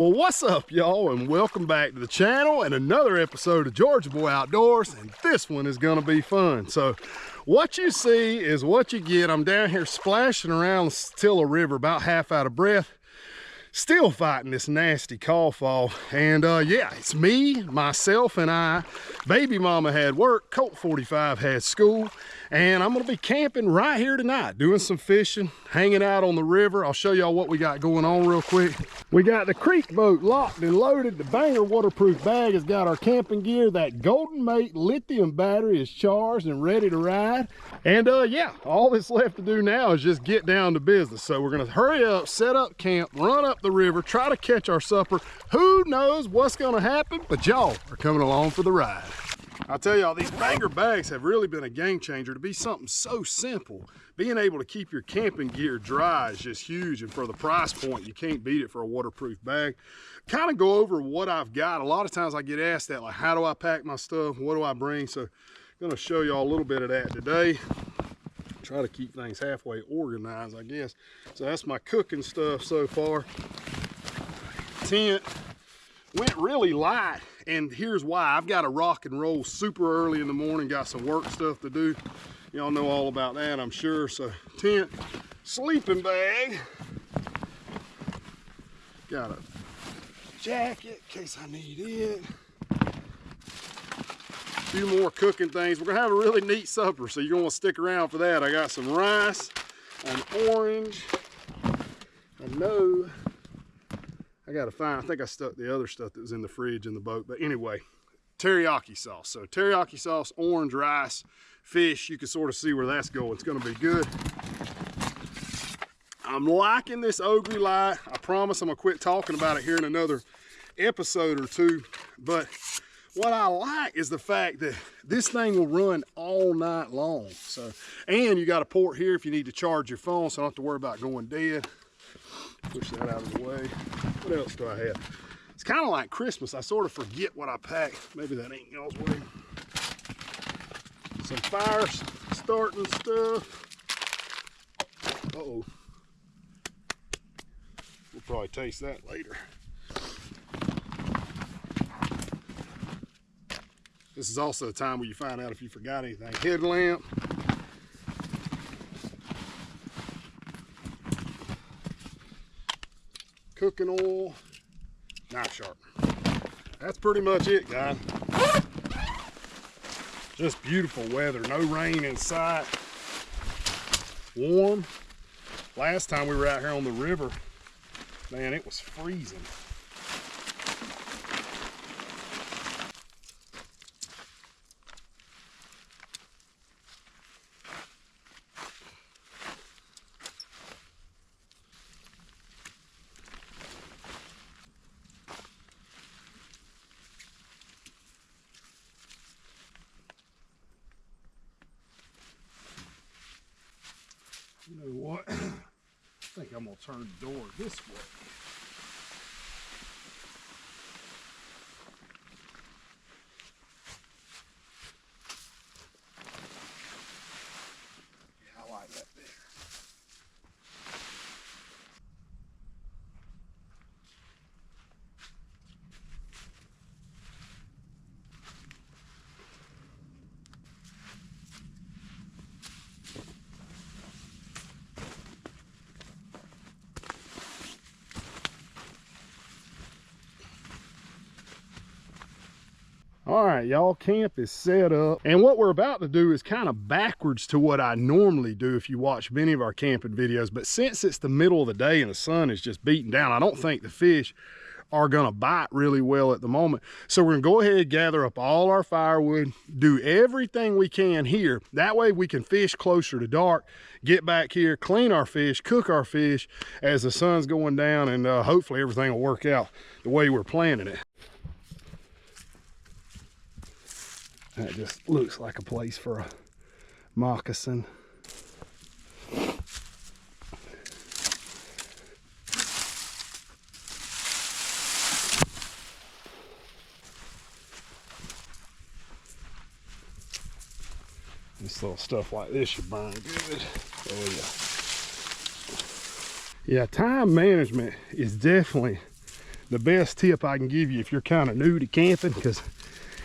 Well, what's up, y'all, and welcome back to the channel and another episode of Georgia Boy Outdoors, and this one is gonna be fun. So what you see is what you get. I'm down here splashing around the Stilla River, about half out of breath, still fighting this nasty call fall. And yeah, it's me, myself, and I. Baby mama had work, Colt 45 had school, and I'm gonna be camping right here tonight, doing some fishing, hanging out on the river. I'll show y'all what we got going on real quick. We got the creek boat locked and loaded. The Banger waterproof bag has got our camping gear. That Goldenmate lithium battery is charged and ready to ride. And yeah, all that's left to do now is just get down to business. So we're gonna hurry up, set up camp, run up the river, try to catch our supper. Who knows what's gonna happen, but y'all are coming along for the ride. I'll tell y'all, these Banger bags have really been a game changer. To be something so simple, being able to keep your camping gear dry is just huge, and for the price point, you can't beat it for a waterproof bag. Kind of go over what I've got. A lot of times I get asked that, like, how do I pack my stuff? What do I bring? So I'm gonna show y'all a little bit of that today. Try to keep things halfway organized, I guess. So that's my cooking stuff so far. Tent went really light, and here's why. I've got to rock and roll super early in the morning, got some work stuff to do. Y'all know all about that, I'm sure. So tent, sleeping bag, got a jacket in case I need it. A few more cooking things. We're gonna have a really neat supper, so you're gonna want to stick around for that. I got some rice, an orange, I know I gotta find, I think I stuck the other stuff that was in the fridge in the boat, but anyway, teriyaki sauce. So teriyaki sauce, orange, rice, fish. You can sort of see where that's going. It's gonna be good. I'm liking this Ogery Light. I promise I'm gonna quit talking about it here in another episode or two, but what I like is the fact that this thing will run all night long. So, and you got a port here if you need to charge your phone, so I don't have to worry about going dead. Push that out of the way. What else do I have? It's kind of like Christmas. I sort of forget what I pack. Maybe that ain't y'all's way. Some fire starting stuff. Uh-oh. We'll probably taste that later. This is also the time where you find out if you forgot anything. Headlamp. Cooking oil, knife sharpener. That's pretty much it, guys. Just beautiful weather, no rain in sight. Warm. Last time we were out here on the river, man, it was freezing. You know what? I think I'm gonna turn the door this way. Yeah, I like that there. All right, y'all, camp is set up. And what we're about to do is kind of backwards to what I normally do if you watch many of our camping videos. But since it's the middle of the day and the sun is just beating down, I don't think the fish are gonna bite really well at the moment. So we're gonna go ahead, gather up all our firewood, do everything we can here. That way we can fish closer to dark, get back here, clean our fish, cook our fish as the sun's going down, and hopefully everything will work out the way we're planning it. That just looks like a place for a moccasin. This little stuff like this should burn good. Oh yeah. Yeah, time management is definitely the best tip I can give you if you're kind of new to camping, because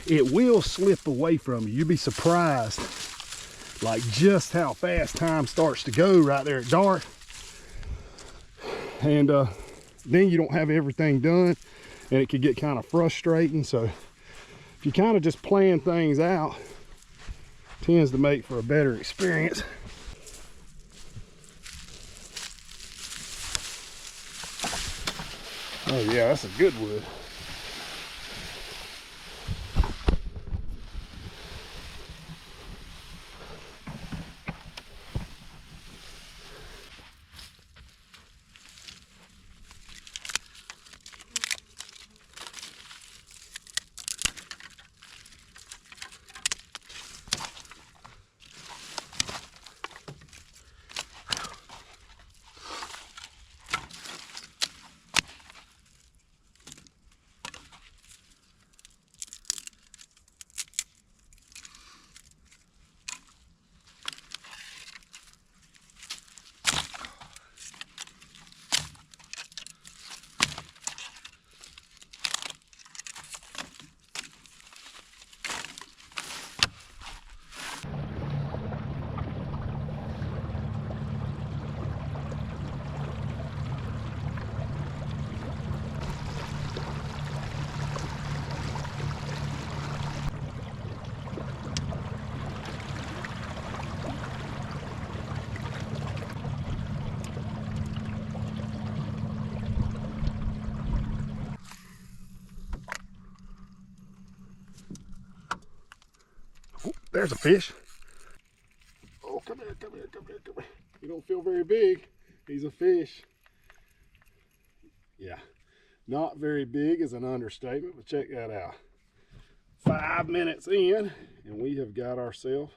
it will slip away from you. You'll be surprised like just how fast time starts to go right there at dark. And then you don't have everything done, and it could get kind of frustrating. So if you kind of just plan things out, tends to make for a better experience. Oh yeah, that's a good wood. There's a fish. Oh, come here, come here, come here, come here. You don't feel very big. He's a fish. Yeah, not very big is an understatement, but check that out. 5 minutes in, and we have got ourselves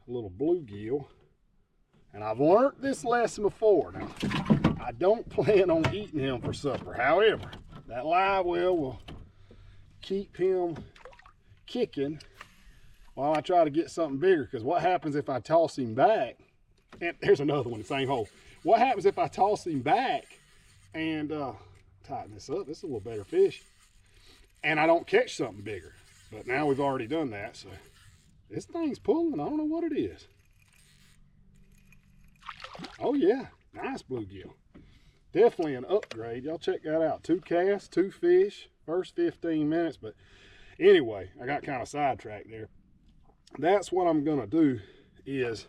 a little bluegill. And I've learned this lesson before. Now, I don't plan on eating him for supper. However, that live well will keep him kicking while I try to get something bigger. Because what happens if I toss him back, and there's another one, the same hole. What happens if I toss him back and tighten this up? This is a little better fish. And I don't catch something bigger. But now we've already done that, so this thing's pulling. I don't know what it is. Oh yeah, nice bluegill. Definitely an upgrade. Y'all check that out. 2 casts, 2 fish, first 15 minutes. But anyway, I got kind of sidetracked there. That's what I'm gonna do, is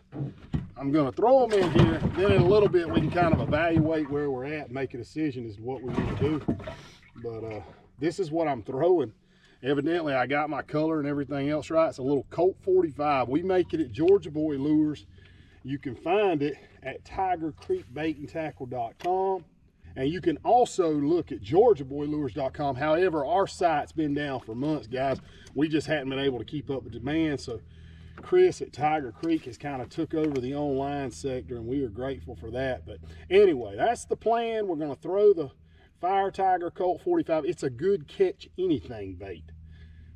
I'm gonna throw them in here. Then in a little bit we can kind of evaluate where we're at and make a decision as to what we want to do. But this is what I'm throwing. Evidently I got my color and everything else right. It's a little Colt 45. We make it at Georgia Boy Lures. You can find it at tigercreekbaitandtackle.com. And you can also look at georgiaboylures.com. However, our site's been down for months, guys. We just hadn't been able to keep up with demand. So Chris at Tiger Creek has kind of took over the online sector, and we are grateful for that. But anyway, that's the plan. We're going to throw the Fire Tiger Colt 45. It's a good catch anything bait.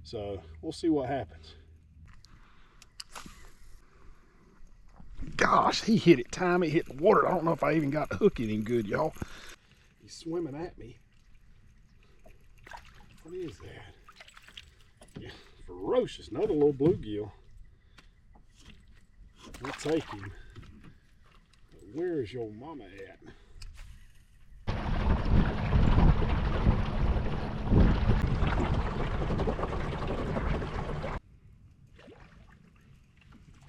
So we'll see what happens. Gosh, he hit it time it hit the water. I don't know if I even got the hook in him good, y'all. He's swimming at me. What is that? Yeah, ferocious. Another little bluegill. We'll take him. But where is your mama at?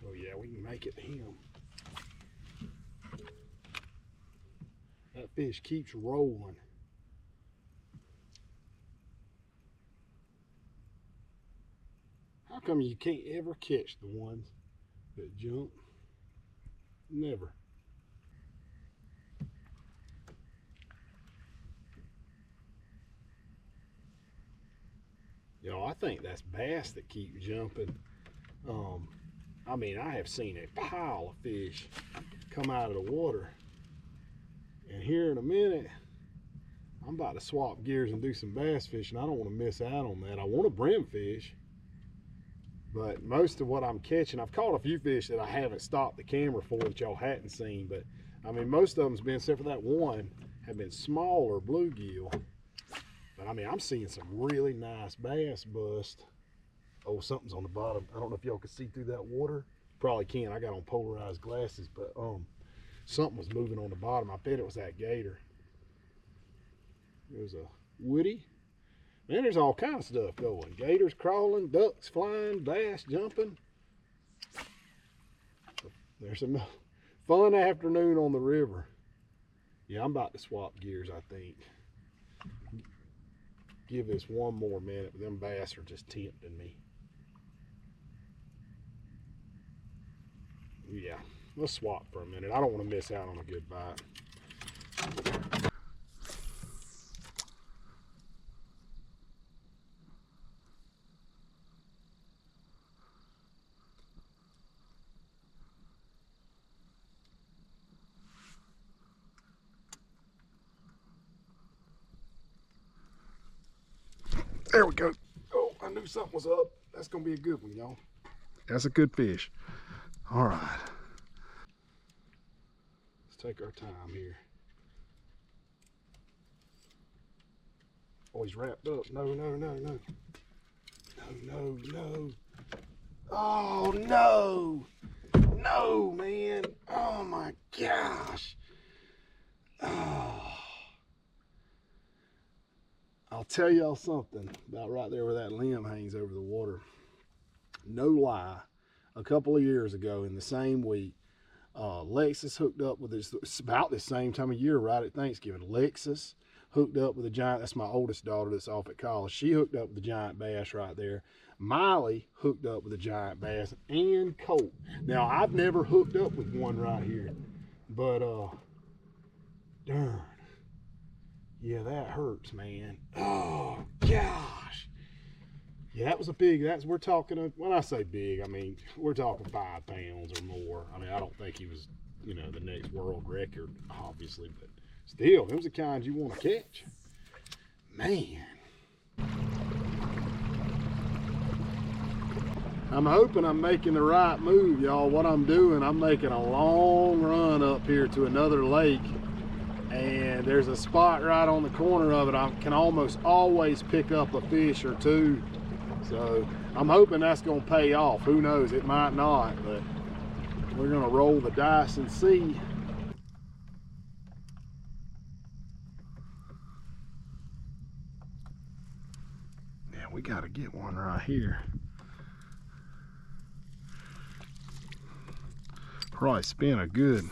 Oh yeah, we can make it him. That fish keeps rolling. How come you can't ever catch the ones that jump? Never. Y'all, I think that's bass that keep jumping. I mean, I have seen a pile of fish come out of the water. And here in a minute, I'm about to swap gears and do some bass fishing. I don't want to miss out on that. I want to brim fish, but most of what I'm catching, I've caught a few fish that I haven't stopped the camera for that y'all hadn't seen, but I mean, most of them's been, except for that one, have been smaller bluegill. I mean, I'm seeing some really nice bass bust. Oh, something's on the bottom. I don't know if y'all can see through that water. Probably can't. I got on polarized glasses, but something was moving on the bottom. I bet it was that gator. There's a woody. Man, there's all kind of stuff going. Gators crawling, ducks flying, bass jumping. There's a fun afternoon on the river. Yeah, I'm about to swap gears, I think. Give this one more minute. Them bass are just tempting me. Yeah, let's swap for a minute. I don't want to miss out on a good bite. There we go. Oh, I knew something was up. That's gonna be a good one, y'all. That's a good fish. All right. Let's take our time here. Oh, he's wrapped up. No, no, no, no. No, no, no. Oh, no. No, man. Oh, my gosh. Oh. I'll tell y'all something about right there where that limb hangs over the water. No lie, a couple of years ago in the same week, Lexus hooked up with this, it's about the same time of year, right at Thanksgiving. Lexus hooked up with a giant, that's my oldest daughter that's off at college. She hooked up with a giant bass right there. Miley hooked up with a giant bass, and Colt. Now, I've never hooked up with one right here, but darn. Yeah, that hurts, man. Oh, gosh. Yeah, that was a big, we're talking, when I say big, I mean, we're talking 5 pounds or more. I mean, I don't think he was, you know, the next world record, obviously, but still, them's the kinds you want to catch. Man. I'm hoping I'm making the right move, y'all. What I'm doing, I'm making a long run up here to another lake. And there's a spot right on the corner of it. I can almost always pick up a fish or two. So I'm hoping that's gonna pay off. Who knows, it might not, but we're gonna roll the dice and see. Yeah, we gotta get one right here. Probably spend a good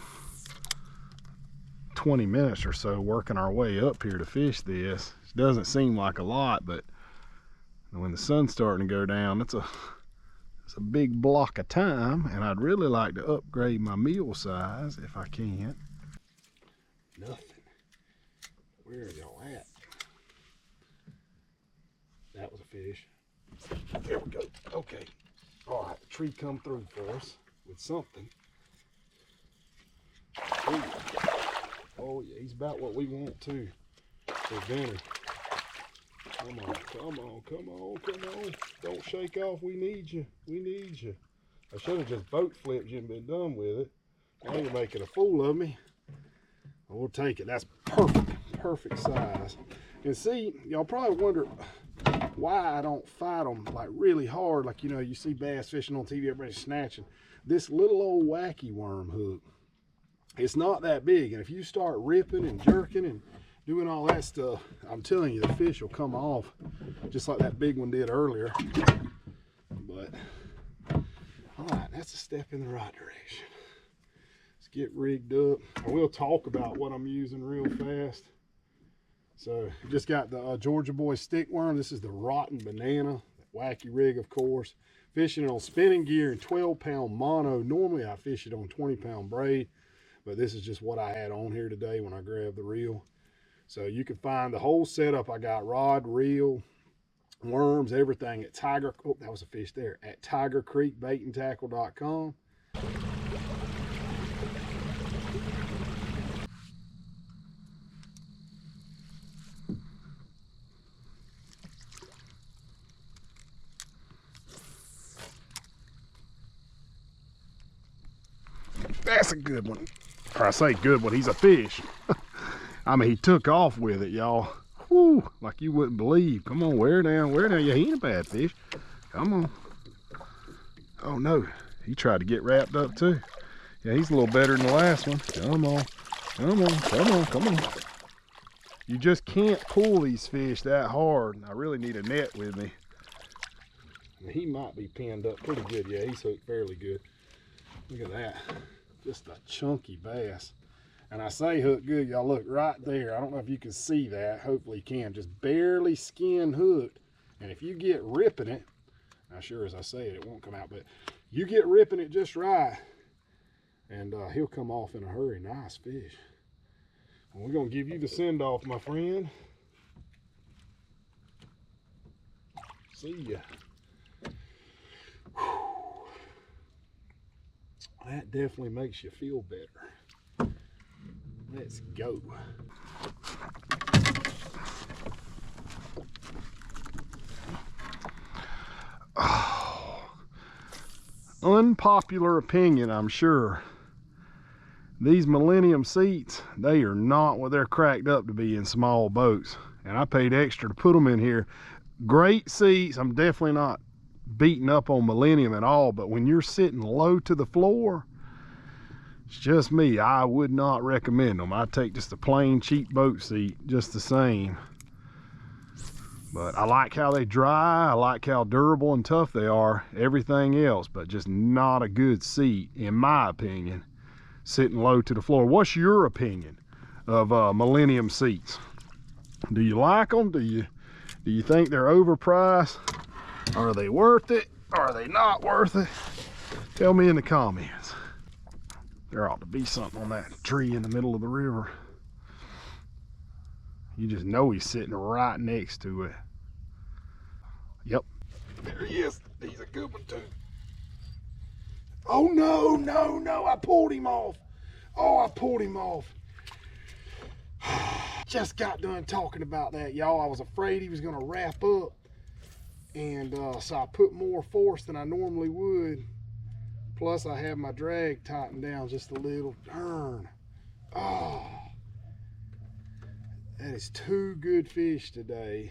20 minutes or so working our way up here to fish this. It doesn't seem like a lot, but when the sun's starting to go down, it's a big block of time, and I'd really like to upgrade my meal size if I can. Nothing. Where are y'all at? That was a fish. There we go. Okay. All right, the tree come through for us with something. Ooh. Oh yeah, he's about what we want too for dinner. Come on, come on, come on, come on. Don't shake off, we need you, we need you. I should have just boat flipped you and been done with it. Now you're making a fool of me. We'll take it, that's perfect, perfect size. And see, y'all probably wonder why I don't fight them like really hard, like, you know, you see bass fishing on TV, everybody's snatching. This little old wacky worm hook, it's not that big, and if you start ripping and jerking and doing all that stuff, I'm telling you, the fish will come off just like that big one did earlier. But all right, that's a step in the right direction. Let's get rigged up. I will talk about what I'm using real fast. So just got the Georgia Boy stick worm. This is the Rotten Banana, wacky rig, of course. Fishing it on spinning gear and 12-pound mono. Normally I fish it on 20-pound braid, but this is just what I had on here today when I grabbed the reel. So you can find the whole setup. I got rod, reel, worms, everything at Tiger, oh, that was a fish there, at tigercreekbaitandtackle.com. That's a good one. Or I say good one, he's a fish. I mean, he took off with it, y'all. Whoo, like you wouldn't believe. Come on, wear down, wear down. Yeah, he ain't a bad fish. Come on. Oh no, he tried to get wrapped up too. Yeah, he's a little better than the last one. Come on, come on, come on, come on. You just can't pull these fish that hard. I really need a net with me. He might be pinned up pretty good. Yeah, he's hooked fairly good. Look at that. Just a chunky bass. And I say hooked good, y'all look right there. I don't know if you can see that. Hopefully you can. Just barely skin hooked. And if you get ripping it, now sure as I say it, it won't come out, but you get ripping it just right, and he'll come off in a hurry. Nice fish. Well, we're gonna give you the send off, my friend. See ya. Whew. That definitely makes you feel better. Let's go. Oh, unpopular opinion, I'm sure. These Millennium seats, they are not what they're cracked up to be in small boats. And I paid extra to put them in here. Great seats. I'm definitely not beating up on Millennium at all, but when you're sitting low to the floor, it's just me. I would not recommend them. I'd take just a plain cheap boat seat just the same. But I like how they dry. I like how durable and tough they are. Everything else, but just not a good seat, in my opinion, sitting low to the floor. What's your opinion of Millennium seats? Do you like them? Do you think they're overpriced? Are they worth it? Are they not worth it? Tell me in the comments. There ought to be something on that tree in the middle of the river. You just know he's sitting right next to it. Yep. There he is. He's a good one too. Oh no, no, no. I pulled him off. Oh, I pulled him off. Just got done talking about that, y'all. I was afraid he was going to wrap up. And so I put more force than I normally would. Plus I have my drag tightened down just a little. Darn. Oh. That is two good fish today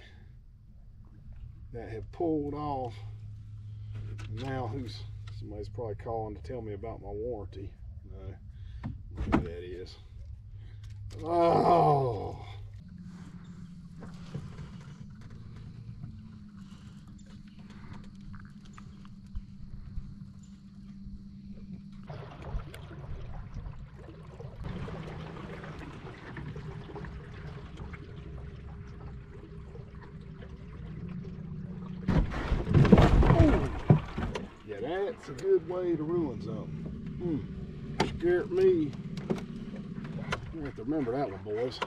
that have pulled off. Now somebody's probably calling to tell me about my warranty. No, who that is. Oh. That's a good way to ruin something. Scared me. You have to remember that one, boys.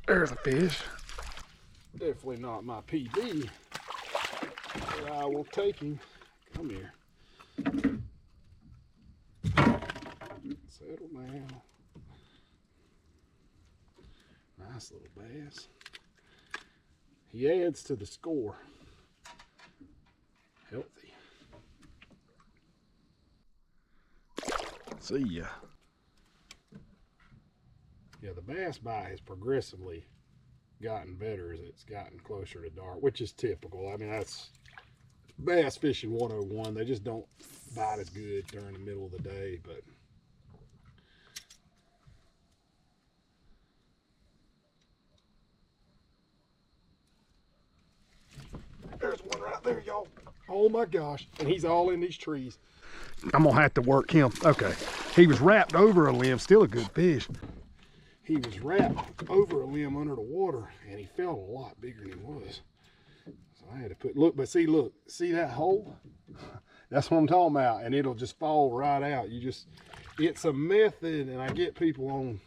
There's a fish. Definitely not my PB, but I will take him. Come here. Settle down. Nice little bass. He adds to the score. Healthy. See ya. Yeah, the bass bite has progressively gotten better as it's gotten closer to dark, which is typical. I mean, that's bass fishing 101. They just don't bite as good during the middle of the day, but there's one right there, y'all. Oh my gosh. And he's all in these trees. I'm gonna have to work him. Okay. He was wrapped over a limb, still a good fish. He was wrapped over a limb under the water, and he felt a lot bigger than he was. So I had to put, look see that hole? That's what I'm talking about, and it'll just fall right out. It's a method, and I get people on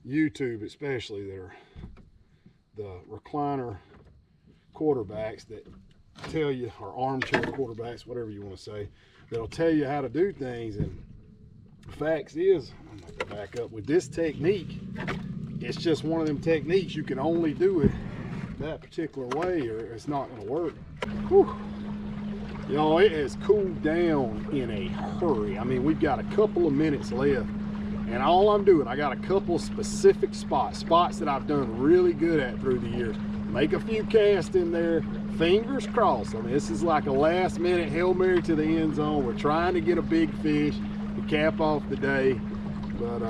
YouTube especially that are the recliner quarterbacks that tell you, or armchair quarterbacks, whatever you want to say, that'll tell you how to do things, and Facts is, I'm gonna back up with this technique. It's just one of them techniques you can only do it that particular way or it's not gonna work. Y'all, it has cooled down in a hurry. I mean, we've got a couple of minutes left, and all I'm doing, I got a couple of specific spots that I've done really good at through the years. Make a few casts in there, fingers crossed. I mean, this is like a last minute Hail Mary to the end zone. We're trying to get a big fish to cap off the day, but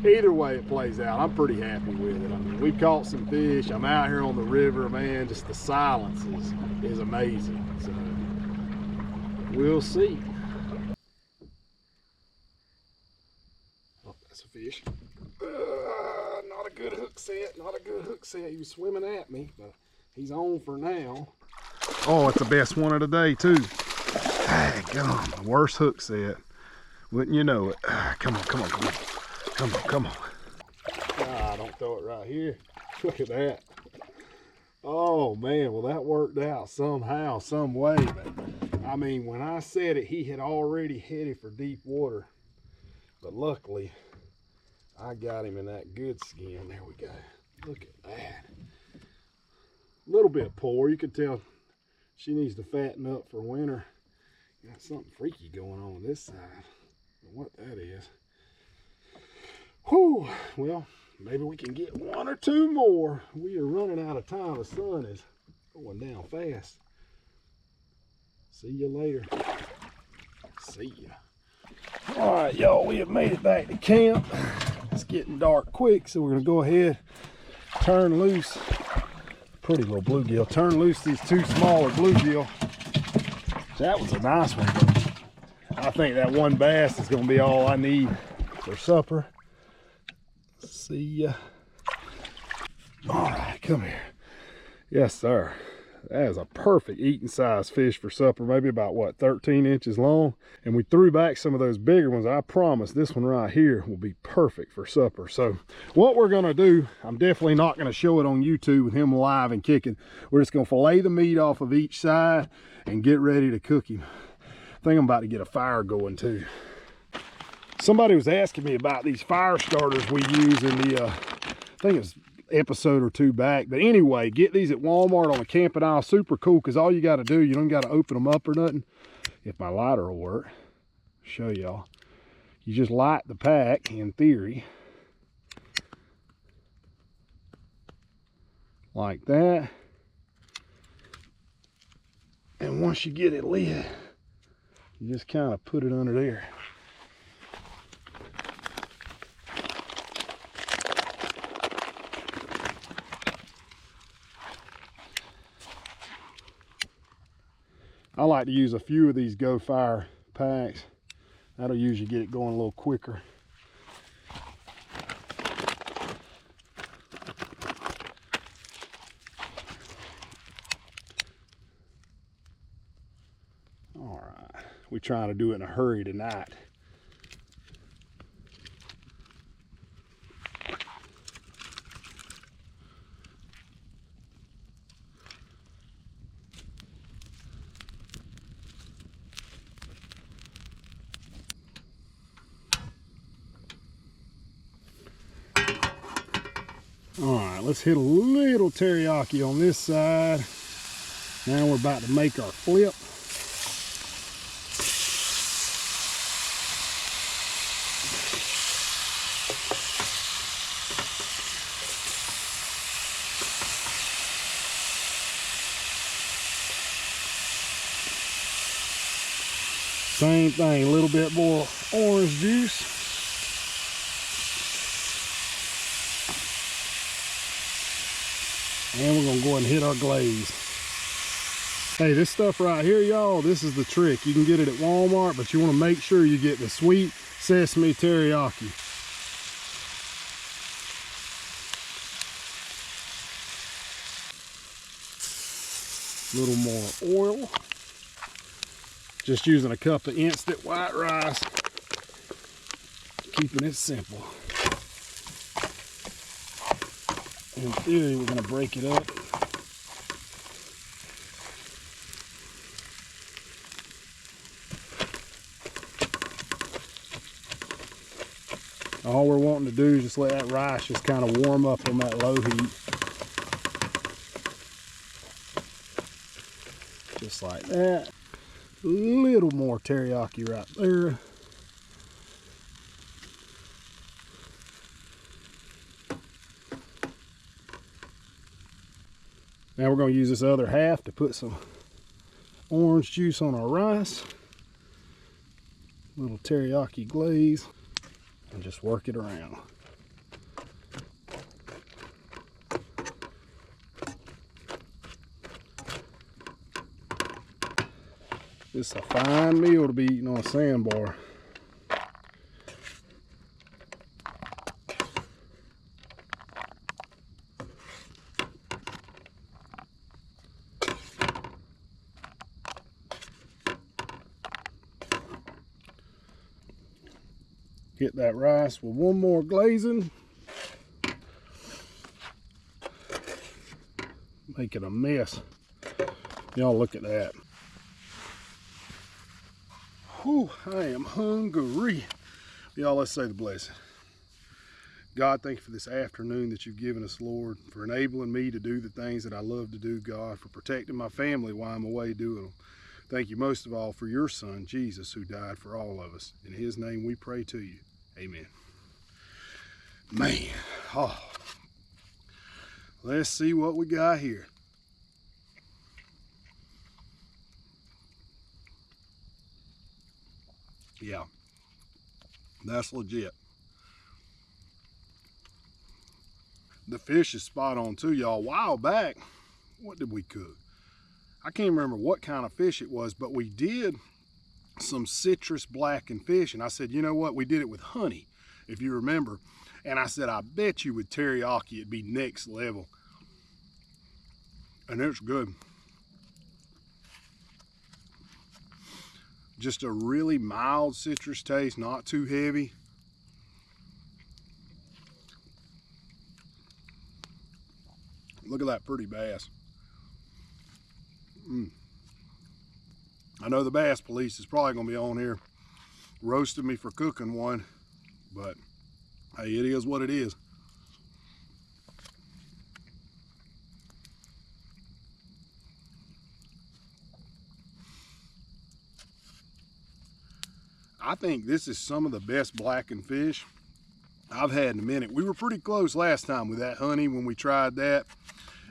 either way it plays out, I'm pretty happy with it. I mean, we caught some fish. I'm out here on the river, man. Just the silence is amazing. So we'll see. Oh, that's a fish. Not a good hook set. Not a good hook set. He was swimming at me, but he's on for now. Oh, it's the best one of the day too. Daggum, worst hook set. Wouldn't you know it? Come on, come on, come on. Come on, come on. Ah, don't throw it right here. Look at that. Oh man, well that worked out somehow, some way. But I mean, when I said it, he had already headed for deep water. But luckily, I got him in that good skin. There we go. Look at that. A little bit poor. You can tell she needs to fatten up for winter. Got something freaky going on this side. I don't know what that is. Whew, well, maybe we can get one or two more. We are running out of time. The sun is going down fast. See you later. See ya. All right, y'all, we have made it back to camp. It's getting dark quick, so we're gonna go ahead, turn loose. Pretty little bluegill. Turn loose these two smaller bluegill. That was a nice one. I think that one bass is gonna be all I need for supper. See ya. All right, come here. Yes, sir. That is a perfect eating size fish for supper. Maybe about, what, 13 inches long. And we threw back some of those bigger ones. I promise this one right here will be perfect for supper. So what we're going to do, I'm definitely not going to show it on YouTube with him live and kicking. We're just going to fillet the meat off of each side and get ready to cook him. I think I'm about to get a fire going too. Somebody was asking me about these fire starters we use in the, I think it was episode or two back. But anyway, get these at Walmart on the camping aisle. Super cool, because all you got to do, you don't got to open them up or nothing. If my lighter will work, show y'all. You just light the pack, in theory. Like that. And once you get it lit, you just kind of put it under there. I like to use a few of these Go Fire packs. That'll usually get it going a little quicker. All right, we're trying to do it in a hurry tonight. All right, let's hit a little teriyaki on this side. Now we're about to make our flip. Same thing, a little bit more orange juice. And we're gonna go ahead and hit our glaze. Hey, this stuff right here, y'all, this is the trick. You can get it at Walmart, but you wanna make sure you get the sweet sesame teriyaki. A little more oil. Just using a cup of instant white rice. Keeping it simple. In theory, we're going to break it up. wanting to do is just let that rice just kind of warm up on that low heat. Just like that. A little more teriyaki right there. Now we're going to use this other half to put some orange juice on our rice. Little teriyaki glaze. And just work it around. This is a fine meal to be eating on a sandbar. Get that rice with one more glazing. Make it a mess. Y'all look at that. Whew, I am hungry. Y'all, let's say the blessing. God, thank you for this afternoon that you've given us, Lord, for enabling me to do the things that I love to do, God, for protecting my family while I'm away doing them. Thank you most of all for your son, Jesus, who died for all of us. In his name we pray to you. Amen. Man, oh, let's see what we got here. Yeah, that's legit. The fish is spot on too, y'all. A while back, what did we cook? I can't remember what kind of fish it was, but we did some citrus blackened fish, and I said, you know what, we did it with honey, if you remember, and I said, I bet you with teriyaki it'd be next level, and it's good. Just a really mild citrus taste, not too heavy. Look at that pretty bass. I know the bass police is probably gonna be on here roasting me for cooking one, but hey, it is what it is. I think this is some of the best blackened fish I've had in a minute. We were pretty close last time with that honey when we tried that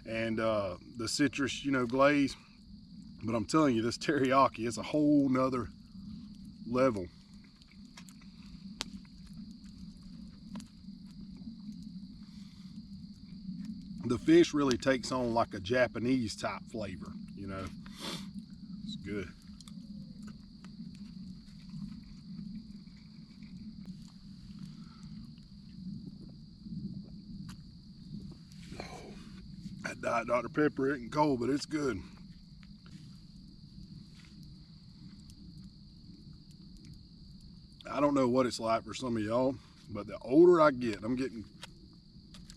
and the citrus, you know, glaze. But I'm telling you, this teriyaki is a whole nother level. The fish really takes on like a Japanese type flavor, you know. It's good. Oh, that Diet Dr. Pepper isn't cold, but it's good. I don't know what it's like for some of y'all, but the older I get, I'm getting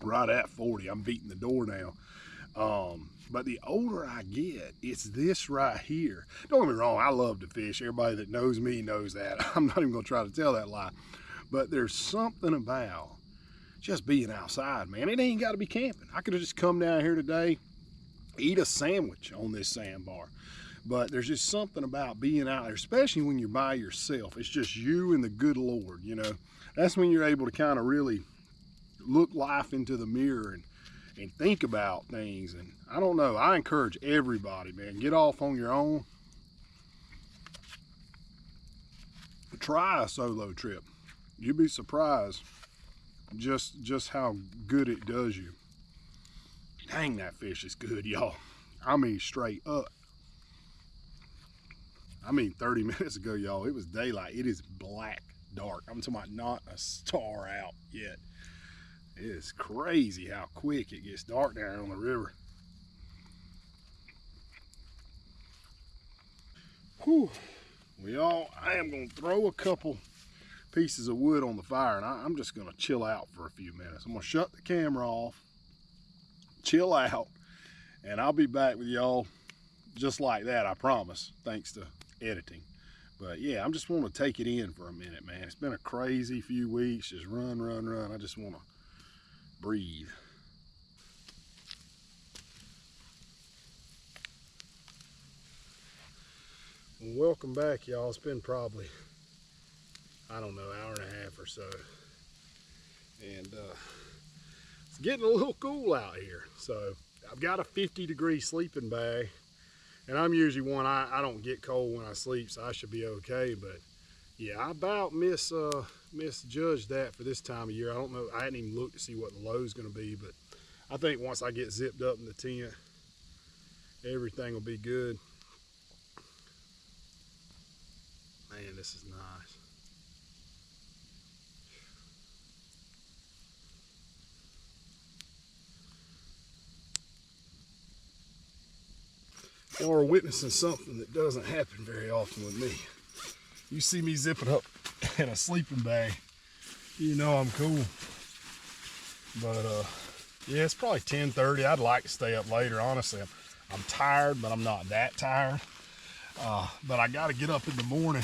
right at 40. I'm beating the door now. But the older I get, it's this right here. Don't get me wrong, I love to fish. Everybody that knows me knows that. I'm not even gonna try to tell that lie. But there's something about just being outside, man. It ain't gotta be camping. I could have just come down here today, eat a sandwich on this sandbar. But there's just something about being out there, especially when you're by yourself. It's just you and the good Lord, you know. That's when you're able to kind of really look life into the mirror and think about things. And I don't know, I encourage everybody, man, get off on your own. Try a solo trip. You'll be surprised just how good it does you. Dang, that fish is good, y'all. I mean, straight up. I mean, 30 minutes ago, y'all, it was daylight. It is black dark. I'm talking about not a star out yet. It is crazy how quick it gets dark down on the river. Whew. Well, y'all, I am gonna throw a couple pieces of wood on the fire, and I'm just gonna chill out for a few minutes. I'm gonna shut the camera off, chill out, and I'll be back with y'all just like that, I promise, thanks to editing. But yeah, I'm just want to take it in for a minute, man. It's been a crazy few weeks, just run, run, run. I just want to breathe. Well, welcome back, y'all. It's been probably, I don't know, hour and a half or so. And it's getting a little cool out here. So I've got a 50-degree sleeping bag. And I'm usually one, I don't get cold when I sleep, so I should be okay. But yeah, I about misjudged that for this time of year. I don't know, I hadn't even looked to see what the low is gonna be, but I think once I get zipped up in the tent, everything will be good. Man, this is nice. And we're witnessing something that doesn't happen very often with me. You see me zipping up in a sleeping bag, you know I'm cool. But yeah, it's probably 10:30. I'd like to stay up later, honestly. I'm tired, but I'm not that tired. But I got to get up in the morning,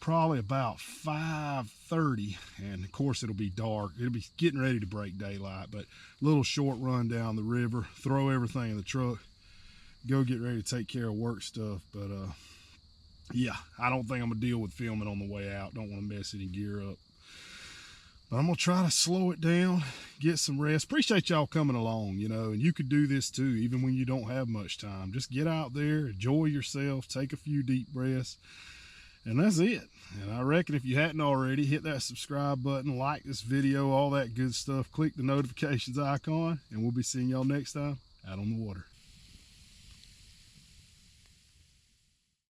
probably about 5:30, and of course it'll be dark. It'll be getting ready to break daylight, but a little short run down the river, throw everything in the truck, go get ready to take care of work stuff. But yeah, I don't think I'm gonna deal with filming on the way out. Don't want to mess any gear up. But I'm gonna try to slow it down, get some rest. Appreciate y'all coming along, you know, and you could do this too, even when you don't have much time. Just get out there, enjoy yourself, take a few deep breaths, and that's it. And I reckon if you hadn't already, hit that subscribe button, like this video, all that good stuff. Click the notifications icon, and we'll be seeing y'all next time out on the water.